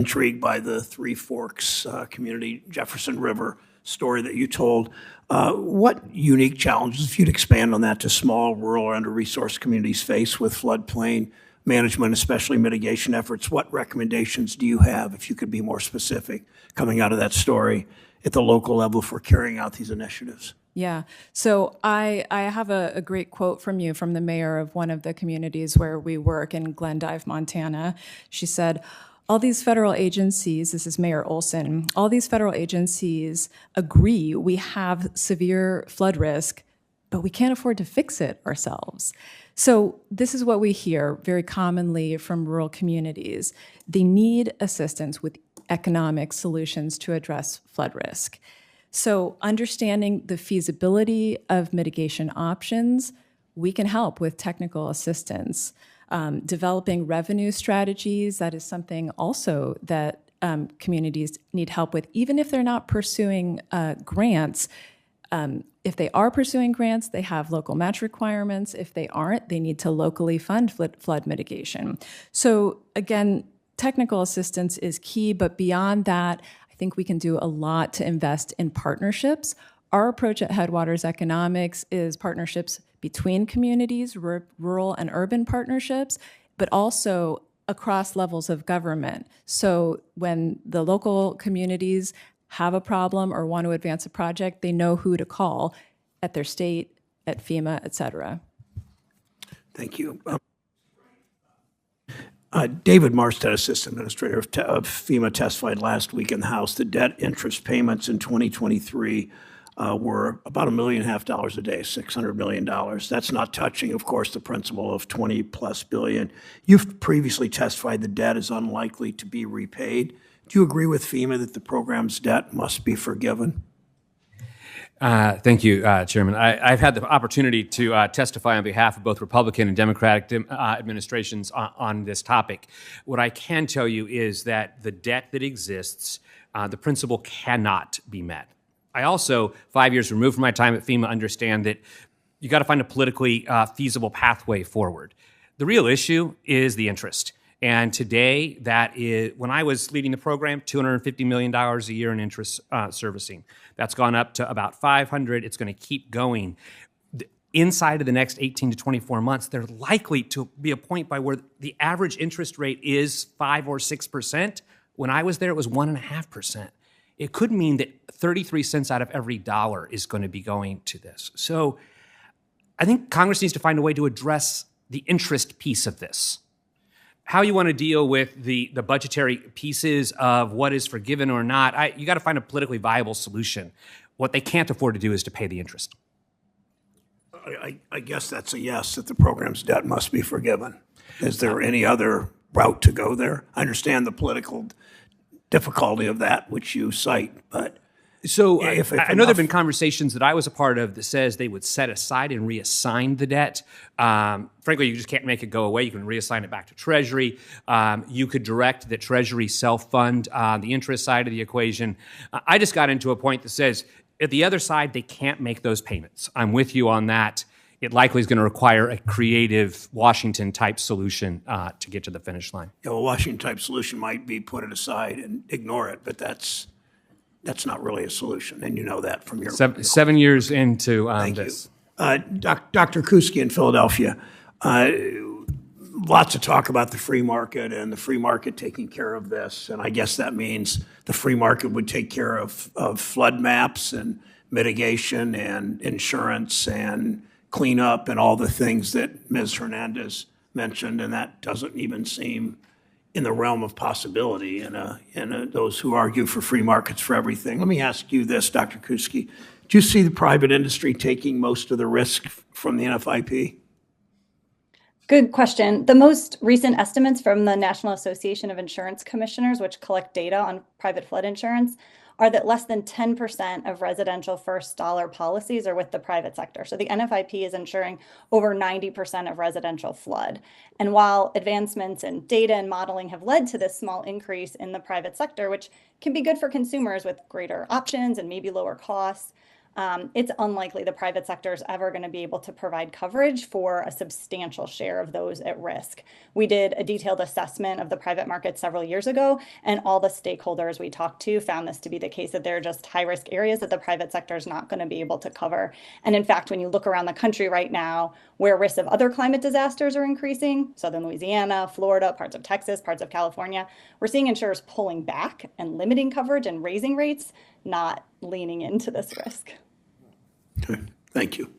intrigued by the Three Forks community Jefferson River story that you told. What unique challenges, if you'd expand on that, to small, rural, or under-resourced communities face with floodplain management, especially mitigation efforts? What recommendations do you have, if you could be more specific, coming out of that story at the local level for carrying out these initiatives? Yeah. So I have a great quote from you from the mayor of one of the communities where we work in Glendive, Montana. She said, all these federal agencies, this is Mayor Olson, all these federal agencies agree we have severe flood risk, but we can't afford to fix it ourselves. So this is what we hear very commonly from rural communities. They need assistance with economic solutions to address flood risk. So understanding the feasibility of mitigation options, we can help with technical assistance. Developing revenue strategies, that is something also that communities need help with, even if they're not pursuing grants. If they are pursuing grants, they have local match requirements. If they aren't, they need to locally fund flood mitigation. So again, technical assistance is key, but beyond that, I think we can do a lot to invest in partnerships. Our approach at Headwaters Economics is partnerships between communities, rural and urban partnerships, but also across levels of government. So when the local communities have a problem or want to advance a project, they know who to call at their state, at FEMA, et cetera. Thank you. David Marstead, Assistant Administrator of FEMA, testified last week in the House that debt interest payments in 2023 were about $1.5 million a day, $600 million. That's not touching, of course, the principal of $20+ billion. You've previously testified the debt is unlikely to be repaid. Do you agree with FEMA that the program's debt must be forgiven? Thank you, Chairman. I've had the opportunity to testify on behalf of both Republican and Democratic administrations on this topic. What I can tell you is that the debt that exists, the principal cannot be met. I also, 5 years removed from my time at FEMA, understand that you got to find a politically feasible pathway forward. The real issue is the interest. And today, that is, when I was leading the program, $250 million a year in interest servicing. That's gone up to about $500. It's going to keep going. Inside of the next 18 to 24 months, there's likely to be a point by where the average interest rate is 5 or 6%. When I was there, it was 1.5%. It could mean that 33 cents out of every dollar is going to be going to this. So I think Congress needs to find a way to address the interest piece of this. How you want to deal with the budgetary pieces of what is forgiven or not, you got to find a politically viable solution. What they can't afford to do is to pay the interest. I guess that's a yes, that the program's debt must be forgiven. Is there any other route to go there? I understand the political difficulty of that, which you cite, but... So I know there have been conversations that I was a part of that says they would set aside and reassign the debt. Frankly, you just can't make it go away. You can reassign it back to Treasury. You could direct that Treasury self-fund the interest side of the equation. I just got into a point that says at the other side, they can't make those payments. I'm with you on that. It likely is going to require a creative Washington-type solution to get to the finish line. Yeah, well, a Washington-type solution might be put it aside and ignore it, but that's not really a solution, and you know that from your... 7 years into this. Dr. Kuski in Philadelphia, lots of talk about the free market and the free market taking care of this, and I guess that means the free market would take care of flood maps and mitigation and insurance and cleanup and all the things that Ms. Hernandez mentioned, and that doesn't even seem in the realm of possibility in those who argue for free markets for everything. Let me ask you this, Dr. Kuski. Do you see the private industry taking most of the risk from the NFIP? Good question. The most recent estimates from the National Association of Insurance Commissioners, which collect data on private flood insurance, are that less than 10% of residential first dollar policies are with the private sector. So the NFIP is insuring over 90% of residential flood. And while advancements in data and modeling have led to this small increase in the private sector, which can be good for consumers with greater options and maybe lower costs, it's unlikely the private sector is ever going to be able to provide coverage for a substantial share of those at risk. We did a detailed assessment of the private market several years ago, and all the stakeholders we talked to found this to be the case, that they're just high-risk areas that the private sector is not going to be able to cover. And in fact, when you look around the country right now, where risks of other climate disasters are increasing, southern Louisiana, Florida, parts of Texas, parts of California, we're seeing insurers pulling back and limiting coverage and raising rates, not leaning into this risk. Okay, thank you.